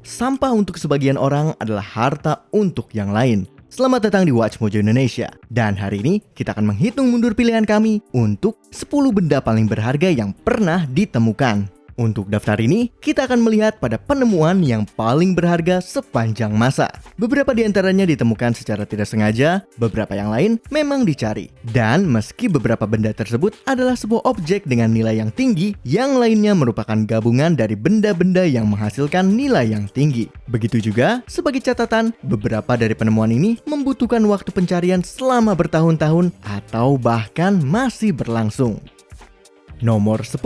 Sampah untuk sebagian orang adalah harta untuk yang lain. Selamat datang di Watch Mojo Indonesia. Dan hari ini kita akan menghitung mundur pilihan kami untuk 10 benda paling berharga yang pernah ditemukan. Untuk daftar ini, kita akan melihat pada penemuan yang paling berharga sepanjang masa. Beberapa di antaranya ditemukan secara tidak sengaja, beberapa yang lain memang dicari. Dan meski beberapa benda tersebut adalah sebuah objek dengan nilai yang tinggi, yang lainnya merupakan gabungan dari benda-benda yang menghasilkan nilai yang tinggi. Begitu juga, sebagai catatan, beberapa dari penemuan ini membutuhkan waktu pencarian selama bertahun-tahun atau bahkan masih berlangsung. Nomor 10,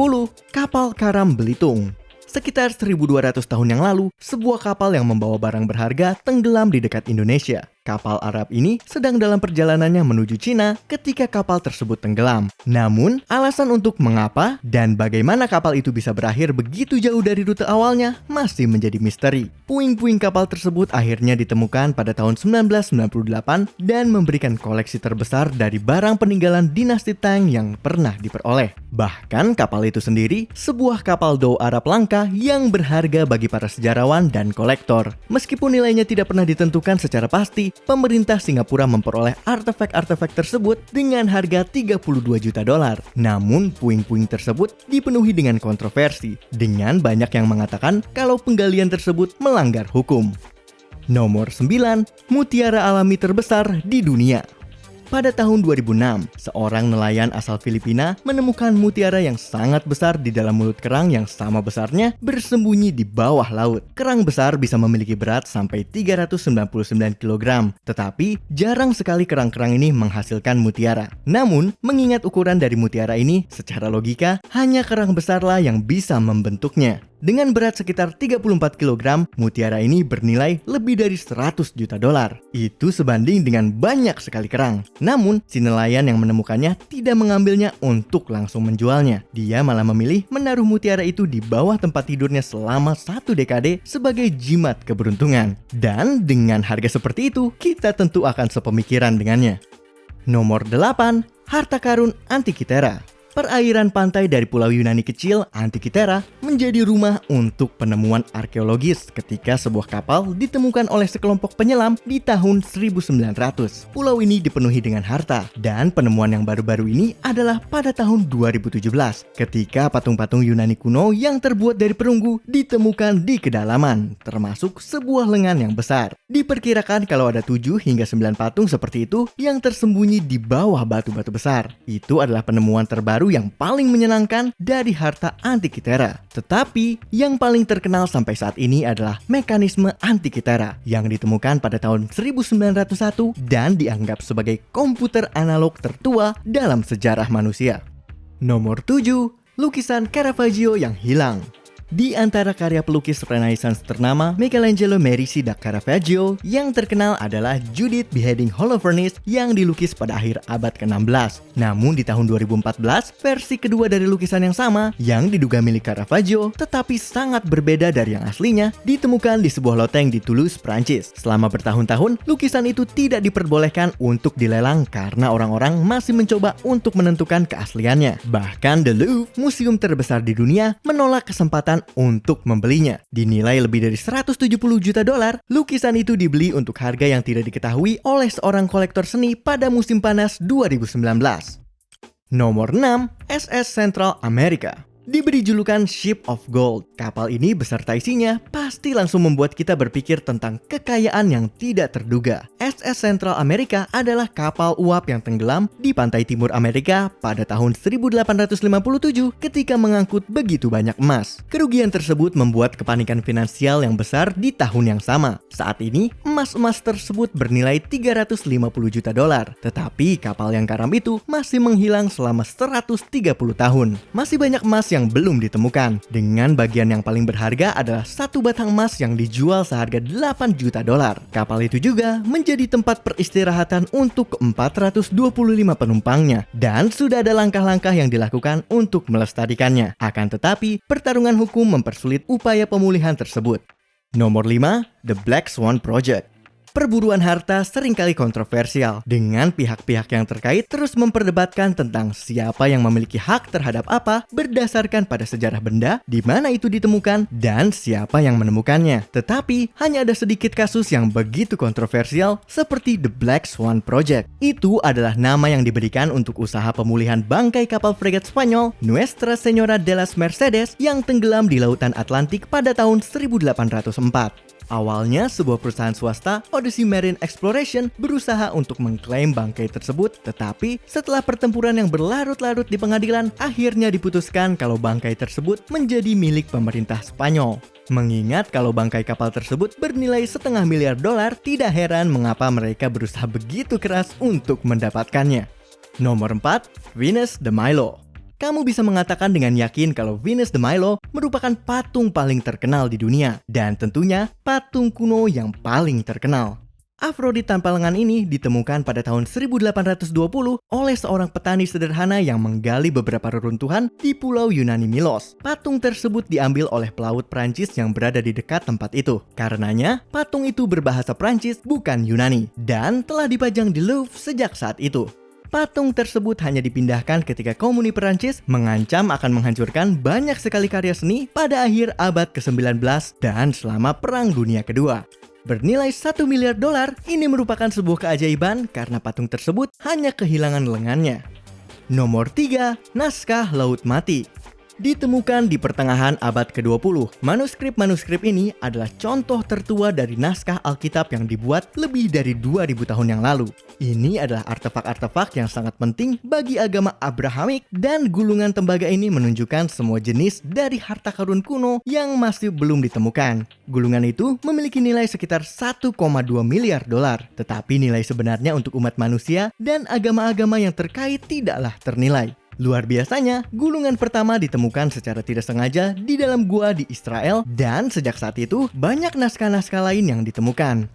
kapal karam Belitung. Sekitar 1200 tahun yang lalu, sebuah kapal yang membawa barang berharga tenggelam di dekat Indonesia. Kapal Arab ini sedang dalam perjalanannya menuju Cina ketika kapal tersebut tenggelam. Namun, alasan untuk mengapa dan bagaimana kapal itu bisa berakhir begitu jauh dari rute awalnya masih menjadi misteri. Puing-puing kapal tersebut akhirnya ditemukan pada tahun 1998 dan memberikan koleksi terbesar dari barang peninggalan dinasti Tang yang pernah diperoleh. Bahkan kapal itu sendiri sebuah kapal dhow Arab langka yang berharga bagi para sejarawan dan kolektor. Meskipun nilainya tidak pernah ditentukan secara pasti, pemerintah Singapura memperoleh artefak-artefak tersebut dengan harga 32 juta dolar. Namun, puing-puing tersebut dipenuhi dengan kontroversi, dengan banyak yang mengatakan kalau penggalian tersebut melanggar hukum. Nomor 9, mutiara alami terbesar di dunia. Pada tahun 2006, seorang nelayan asal Filipina menemukan mutiara yang sangat besar di dalam mulut kerang yang sama besarnya bersembunyi di bawah laut. Kerang besar bisa memiliki berat sampai 399 kg, tetapi jarang sekali kerang-kerang ini menghasilkan mutiara. Namun, mengingat ukuran dari mutiara ini, secara logika, hanya kerang besarlah yang bisa membentuknya. Dengan berat sekitar 34 kg, mutiara ini bernilai lebih dari 100 juta dolar. Itu sebanding dengan banyak sekali kerang. Namun, si nelayan yang menemukannya tidak mengambilnya untuk langsung menjualnya. Dia malah memilih menaruh mutiara itu di bawah tempat tidurnya selama 1 dekade sebagai jimat keberuntungan. Dan dengan harga seperti itu, kita tentu akan sepemikiran dengannya. Nomor 8, harta karun Antikythera. Perairan pantai dari pulau Yunani kecil, Antikythera, menjadi rumah untuk penemuan arkeologis ketika sebuah kapal ditemukan oleh sekelompok penyelam di tahun 1900. Pulau ini dipenuhi dengan harta, dan penemuan yang baru-baru ini adalah pada tahun 2017, ketika patung-patung Yunani kuno yang terbuat dari perunggu ditemukan di kedalaman, termasuk sebuah lengan yang besar. Diperkirakan kalau ada 7 hingga 9 patung seperti itu yang tersembunyi di bawah batu-batu besar. Itu adalah penemuan terbaru yang paling menyenangkan dari harta Antikythera. Tetapi yang paling terkenal sampai saat ini adalah mekanisme Antikythera yang ditemukan pada tahun 1901 dan dianggap sebagai komputer analog tertua dalam sejarah manusia. Nomor 7, lukisan Caravaggio yang hilang. Di antara karya pelukis Renaissance ternama, Michelangelo Merisi da Caravaggio yang terkenal adalah Judith Beheading Holofernes yang dilukis pada akhir abad ke-16. Namun di tahun 2014, versi kedua dari lukisan yang sama yang diduga milik Caravaggio tetapi sangat berbeda dari yang aslinya ditemukan di sebuah loteng di Toulouse, Prancis. Selama bertahun-tahun, lukisan itu tidak diperbolehkan untuk dilelang karena orang-orang masih mencoba untuk menentukan keasliannya. Bahkan The Louvre, museum terbesar di dunia, menolak kesempatan untuk membelinya. Dinilai lebih dari 170 juta dolar, lukisan itu dibeli untuk harga yang tidak diketahui oleh seorang kolektor seni pada musim panas 2019. Nomor 6, SS Central America. Diberi julukan Ship of Gold, kapal ini beserta isinya pasti langsung membuat kita berpikir tentang kekayaan yang tidak terduga. SS Central America adalah kapal uap yang tenggelam di pantai timur Amerika pada tahun 1857 ketika mengangkut begitu banyak emas. Kerugian tersebut membuat kepanikan finansial yang besar di tahun yang sama. Saat ini, emas-emas tersebut bernilai 350 juta dolar. Tetapi kapal yang karam itu masih menghilang selama 130 tahun. Masih banyak emas yang belum ditemukan. Dengan bagian yang paling berharga adalah satu batang emas yang dijual seharga 8 juta dolar. Kapal itu juga menjadi tempat peristirahatan untuk 425 penumpangnya dan sudah ada langkah-langkah yang dilakukan untuk melestarikannya. Akan tetapi, pertarungan hukum mempersulit upaya pemulihan tersebut. Nomor 5, The Black Swan Project. Perburuan harta seringkali kontroversial, dengan pihak-pihak yang terkait terus memperdebatkan tentang siapa yang memiliki hak terhadap apa berdasarkan pada sejarah benda, di mana itu ditemukan, dan siapa yang menemukannya. Tetapi, hanya ada sedikit kasus yang begitu kontroversial seperti The Black Swan Project. Itu adalah nama yang diberikan untuk usaha pemulihan bangkai kapal fregat Spanyol Nuestra Señora de las Mercedes yang tenggelam di Lautan Atlantik pada tahun 1804. Awalnya, sebuah perusahaan swasta, Odyssey Marine Exploration, berusaha untuk mengklaim bangkai tersebut, tetapi setelah pertempuran yang berlarut-larut di pengadilan, akhirnya diputuskan kalau bangkai tersebut menjadi milik pemerintah Spanyol. Mengingat kalau bangkai kapal tersebut bernilai $500 miliar, tidak heran mengapa mereka berusaha begitu keras untuk mendapatkannya. Nomor 4. Venus de Milo. Kamu bisa mengatakan dengan yakin kalau Venus de Milo merupakan patung paling terkenal di dunia, dan tentunya patung kuno yang paling terkenal. Afrodit tanpa lengan ini ditemukan pada tahun 1820 oleh seorang petani sederhana yang menggali beberapa reruntuhan di pulau Yunani Milos. Patung tersebut diambil oleh pelaut Prancis yang berada di dekat tempat itu. Karenanya, patung itu berbahasa Prancis bukan Yunani, dan telah dipajang di Louvre sejak saat itu. Patung tersebut hanya dipindahkan ketika Komuni Perancis mengancam akan menghancurkan banyak sekali karya seni pada akhir abad ke-19 dan selama Perang Dunia Kedua. Bernilai $1 miliar, ini merupakan sebuah keajaiban karena patung tersebut hanya kehilangan lengannya. Nomor 3. Naskah Laut Mati. Ditemukan di pertengahan abad ke-20, manuskrip-manuskrip ini adalah contoh tertua dari naskah Alkitab yang dibuat lebih dari 2000 tahun yang lalu. Ini adalah artefak-artefak yang sangat penting bagi agama Abrahamik, dan gulungan tembaga ini menunjukkan semua jenis dari harta karun kuno yang masih belum ditemukan. Gulungan itu memiliki nilai sekitar $1,2 miliar, tetapi nilai sebenarnya untuk umat manusia dan agama-agama yang terkait tidaklah ternilai. Luar biasanya, gulungan pertama ditemukan secara tidak sengaja di dalam gua di Israel, dan sejak saat itu banyak naskah-naskah lain yang ditemukan.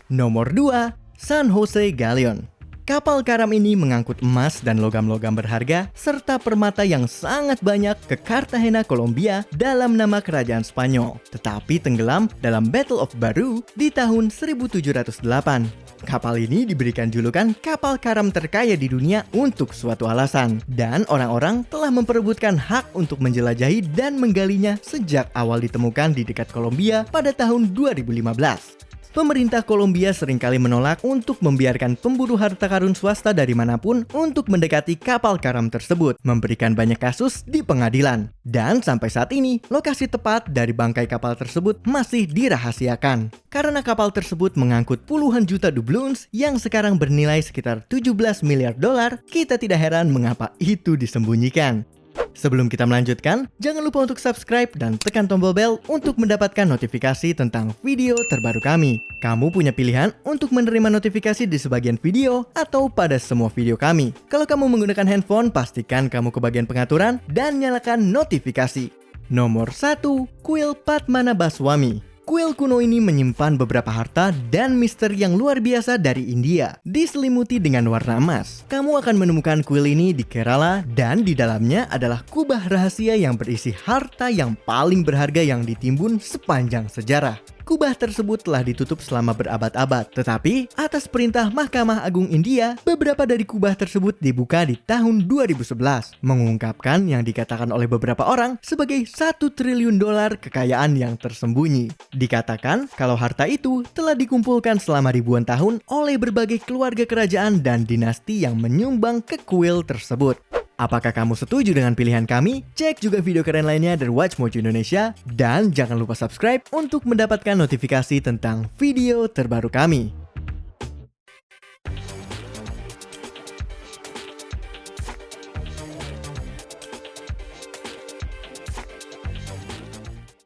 Nomor 2. San Jose Galleon. Kapal karam ini mengangkut emas dan logam-logam berharga serta permata yang sangat banyak ke Cartagena, Kolombia dalam nama kerajaan Spanyol, tetapi tenggelam dalam Battle of Baru di tahun 1708. Kapal ini diberikan julukan kapal karam terkaya di dunia untuk suatu alasan, dan orang-orang telah memperebutkan hak untuk menjelajahi dan menggalinya sejak awal ditemukan di dekat Kolombia pada tahun 2015. Pemerintah Kolombia seringkali menolak untuk membiarkan pemburu harta karun swasta dari manapun untuk mendekati kapal karam tersebut, memberikan banyak kasus di pengadilan. Dan sampai saat ini, lokasi tepat dari bangkai kapal tersebut masih dirahasiakan. Karena kapal tersebut mengangkut puluhan juta doubloons yang sekarang bernilai sekitar $17 miliar, kita tidak heran mengapa itu disembunyikan. Sebelum kita melanjutkan, jangan lupa untuk subscribe dan tekan tombol bel untuk mendapatkan notifikasi tentang video terbaru kami. Kamu punya pilihan untuk menerima notifikasi di sebagian video atau pada semua video kami. Kalau kamu menggunakan handphone, pastikan kamu ke bagian pengaturan dan nyalakan notifikasi. Nomor 1. Kuil Padmanabhaswamy. Kuil kuno ini menyimpan beberapa harta dan misteri yang luar biasa dari India, diselimuti dengan warna emas. Kamu akan menemukan kuil ini di Kerala, dan di dalamnya adalah kubah rahasia yang berisi harta yang paling berharga yang ditimbun sepanjang sejarah. Kubah tersebut telah ditutup selama berabad-abad, tetapi atas perintah Mahkamah Agung India, beberapa dari kubah tersebut dibuka di tahun 2011, mengungkapkan yang dikatakan oleh beberapa orang sebagai $1 triliun kekayaan yang tersembunyi. Dikatakan kalau harta itu telah dikumpulkan selama ribuan tahun oleh berbagai keluarga kerajaan dan dinasti yang menyumbang ke kuil tersebut. Apakah kamu setuju dengan pilihan kami? Cek juga video keren lainnya dari Watch Mojo Indonesia, dan jangan lupa subscribe untuk mendapatkan notifikasi tentang video terbaru kami.